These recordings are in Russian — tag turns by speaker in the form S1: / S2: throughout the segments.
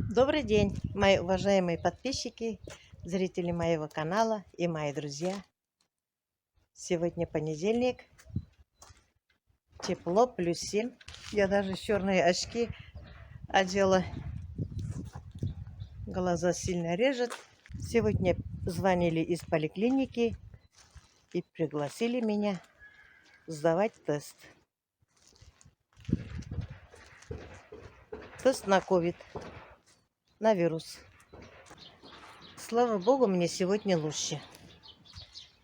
S1: Добрый день, мои уважаемые подписчики, зрители моего канала и мои друзья. Сегодня понедельник, тепло, +7. Я даже черные очки одела, глаза сильно режет. Сегодня звонили из поликлиники и пригласили меня сдавать тест. Тест на ковид, на вирус. Слава богу, мне сегодня лучше.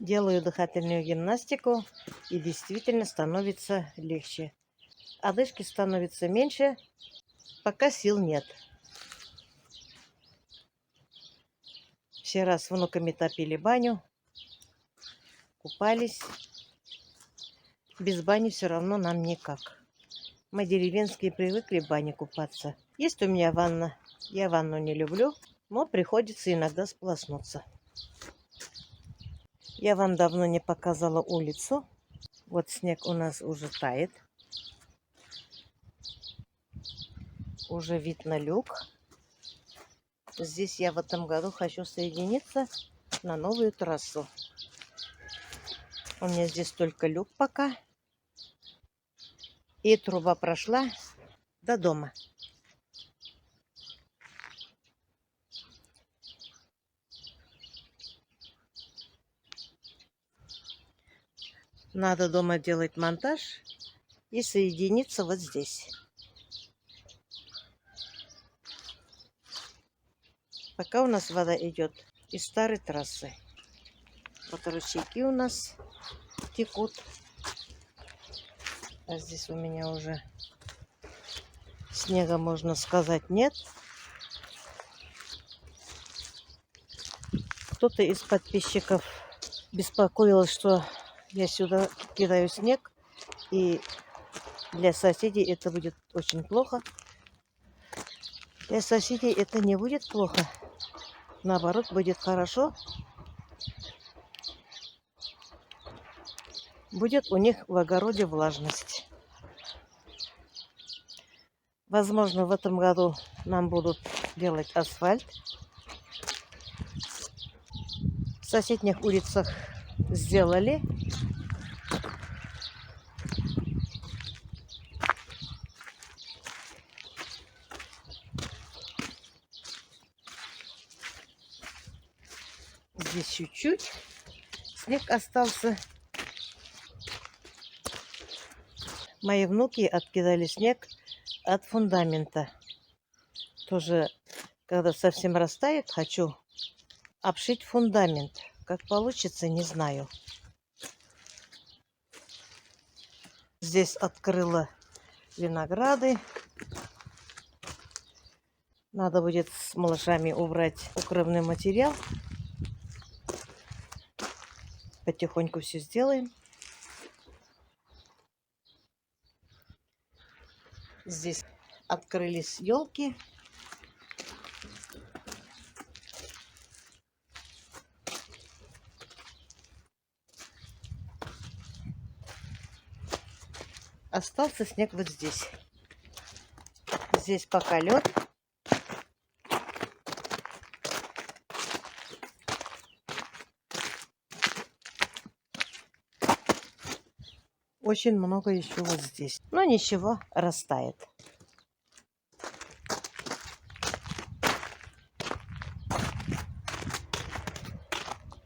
S1: Делаю дыхательную гимнастику, и действительно становится легче. Одышки становится меньше, пока сил нет. Вчера с внуками топили баню, купались. Без бани все равно нам никак. Мы деревенские привыкли в бане купаться. Есть у меня ванна. Я ванну не люблю, но приходится иногда сполоснуться. Я вам давно не показала улицу. Вот снег у нас уже тает. Уже видно люк. Здесь я в этом году хочу соединиться на новую трассу. У меня здесь только люк пока. И труба прошла до дома. Надо дома делать монтаж и соединиться вот здесь. Пока у нас вода идет из старой трассы. Вот ручейки у нас текут. А здесь у меня уже снега, можно сказать, нет. Кто-то из подписчиков беспокоился, что я сюда кидаю снег, и для соседей это будет очень плохо. Для соседей это не будет плохо. Наоборот, будет хорошо. Будет у них в огороде влажность. Возможно, в этом году нам будут делать асфальт. В соседних улицах сделали. Здесь чуть-чуть снег остался. Мои внуки откидали снег от фундамента. Тоже, когда совсем растает, хочу обшить фундамент. Как получится, не знаю. Здесь открыла винограды. Надо будет с малышами убрать укрывной материал. Потихоньку все сделаем. Здесь открылись елки. Остался снег вот здесь. Здесь пока лед. Очень много еще вот здесь. Но ничего, растает.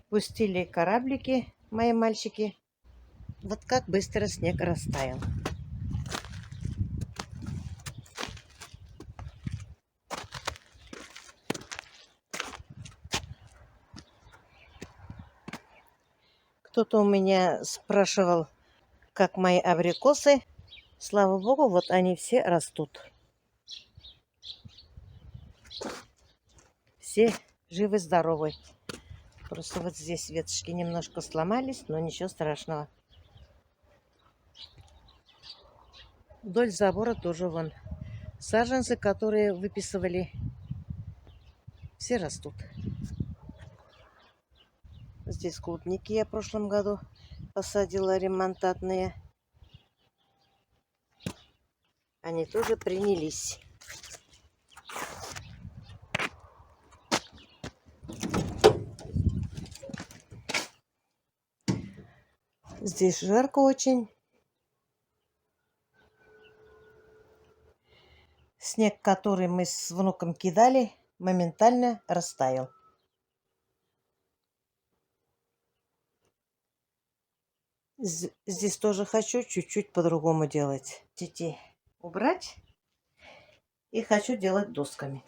S1: Пустили кораблики мои мальчики. Вот как быстро снег растаял. Кто-то у меня спрашивал, как мои абрикосы. Слава богу, вот они все растут. Все живы-здоровы. Просто вот здесь веточки немножко сломались, но ничего страшного. Вдоль забора тоже вон саженцы, которые выписывали, все растут. Здесь клубники я в прошлом году посадила, ремонтантные. Они тоже принялись. Здесь жарко очень. Снег, который мы с внуком кидали, моментально растаял. Здесь тоже хочу чуть-чуть по-другому делать. Детей убрать. И хочу делать досками.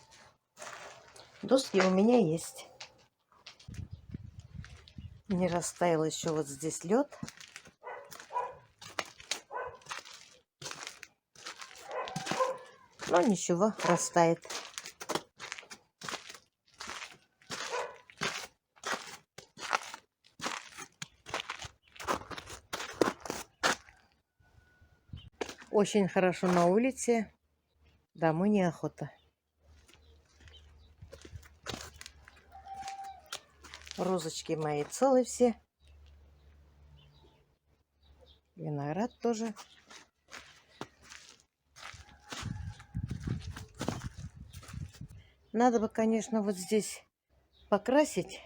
S1: Доски у меня есть. Не растаял еще вот здесь лед. Но ничего, растает. Очень хорошо на улице. Домой неохота. Розочки мои целые все. Виноград тоже. Надо бы, конечно, вот здесь покрасить.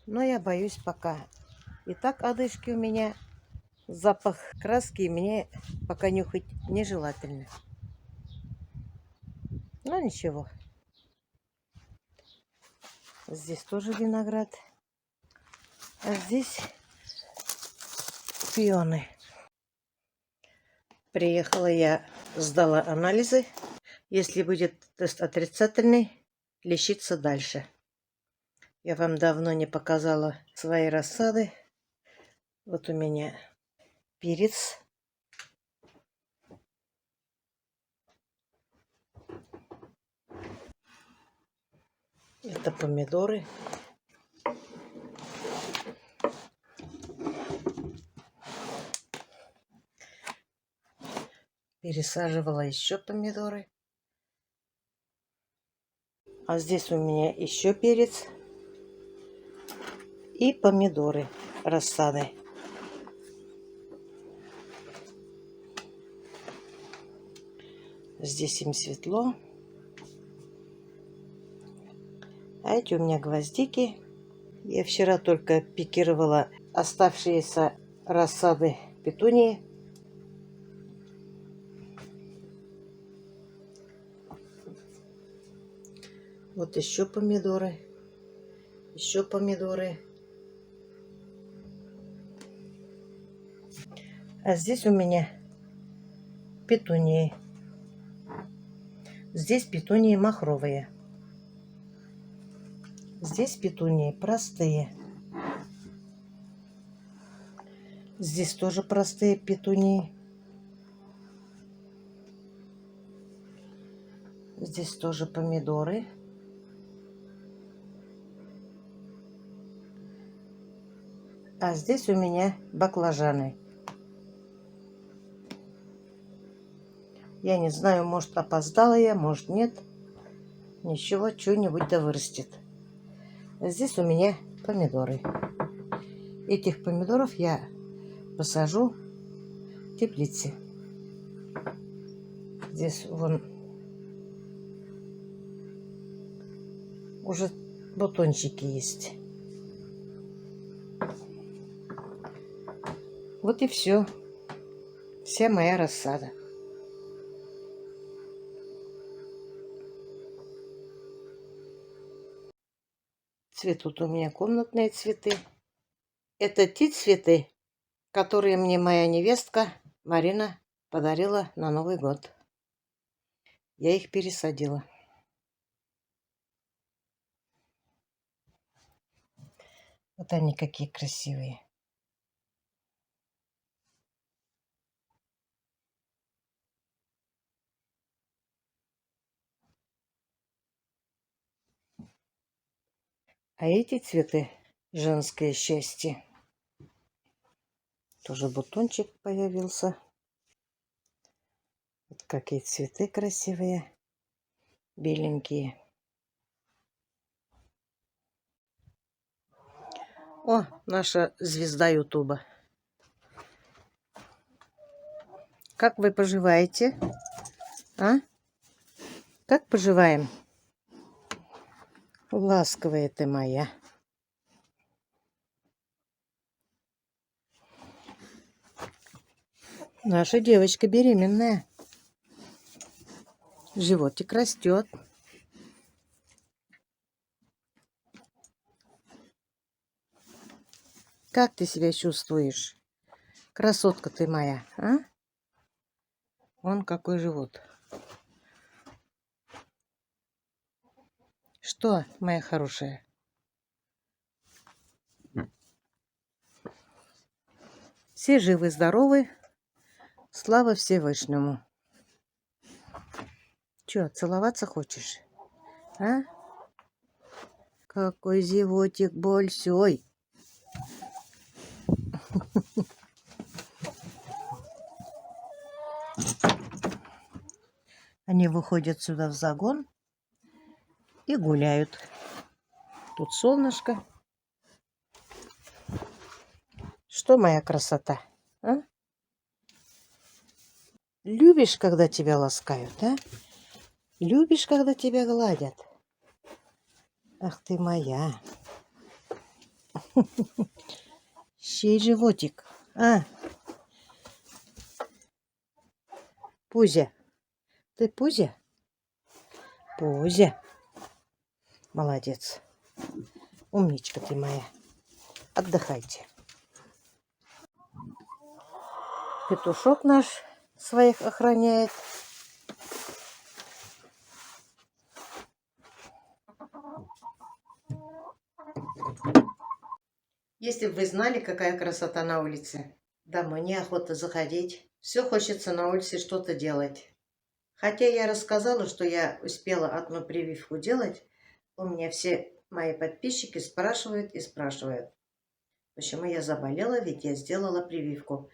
S1: Но я боюсь пока. И так одышки у меня. Запах краски мне пока нюхать нежелательно. Но ничего. Здесь тоже виноград. А здесь пионы. Приехала я, сдала анализы. Если будет тест отрицательный, лечиться дальше. Я вам давно не показала свои рассады. Вот у меня перец. Это помидоры. Пересаживала еще помидоры. А здесь у меня еще перец. И помидоры рассады. Здесь им светло. А эти у меня гвоздики. Я вчера только пикировала оставшиеся рассады петунии. Вот еще помидоры. Еще помидоры. А здесь у меня петунии. Здесь петунии махровые. Здесь петунии простые. Здесь тоже простые петунии. Здесь тоже помидоры. А здесь у меня баклажаны. Я не знаю, может опоздала я, может нет. Ничего, что-нибудь да вырастет. А здесь у меня помидоры. Этих помидоров я посажу в теплице. Здесь вон уже бутончики есть. Вот и все. Вся моя рассада. Цветут у меня комнатные цветы. Это те цветы, которые мне моя невестка Марина подарила на Новый год. Я их пересадила. Вот они какие красивые. А эти цветы женское счастье. Тоже бутончик появился. Вот какие цветы красивые. Беленькие. О, наша звезда Ютуба. Как вы поживаете? А? Как поживаем? Ласковая ты моя. Наша девочка беременная. Животик растет. Как ты себя чувствуешь? Красотка ты моя, а? Вон какой живот. Что, моя хорошая? Все живы-здоровы. Слава Всевышнему. Че, целоваться хочешь? А? Какой животик большой. Они выходят сюда в загон и гуляют. Тут солнышко. Что, моя красота? А? Любишь, когда тебя ласкают, а? Любишь, когда тебя гладят? Ах ты моя. Чей животик? А? Пузя. Ты Пузя? Пузя. Молодец. Умничка ты моя. Отдыхайте. Петушок наш своих охраняет. Если бы вы знали, какая красота на улице. Домой неохота заходить. Все хочется на улице что-то делать. Хотя я рассказала, что я успела одну прививку делать, у меня все мои подписчики спрашивают и спрашивают, почему я заболела, ведь я сделала прививку.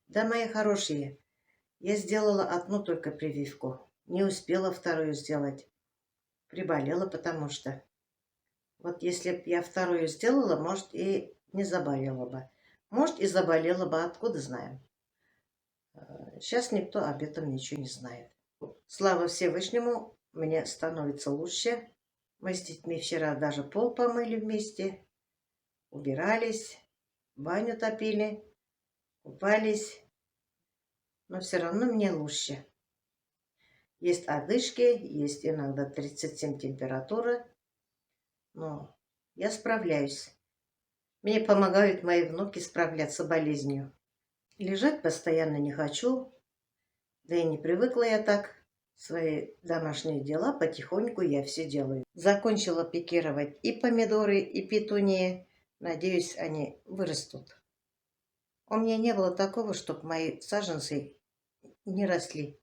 S1: Да, мои хорошие, я сделала одну только прививку, не успела вторую сделать. Приболела, потому что. Вот если бы я вторую сделала, может, и не заболела бы. Может, и заболела бы, откуда знаем. Сейчас никто об этом ничего не знает. Слава Всевышнему, мне становится лучше. Мы с детьми вчера даже пол помыли вместе, убирались, баню топили, купались. Но все равно мне лучше. Есть одышки, есть иногда 37 температура. Но я справляюсь. Мне помогают мои внуки справляться с болезнью. Лежать постоянно не хочу. Да и не привыкла я так. Свои домашние дела потихоньку я все делаю. Закончила пикировать и помидоры, и петунии. Надеюсь, они вырастут. У меня не было такого, чтобы мои саженцы не росли.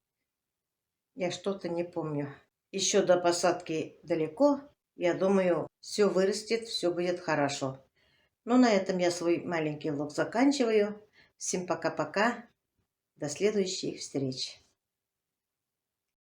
S1: Я что-то не помню. Еще до посадки далеко. Я думаю, все вырастет, все будет хорошо. Ну, на этом я свой маленький влог заканчиваю. Всем пока-пока. До следующих встреч.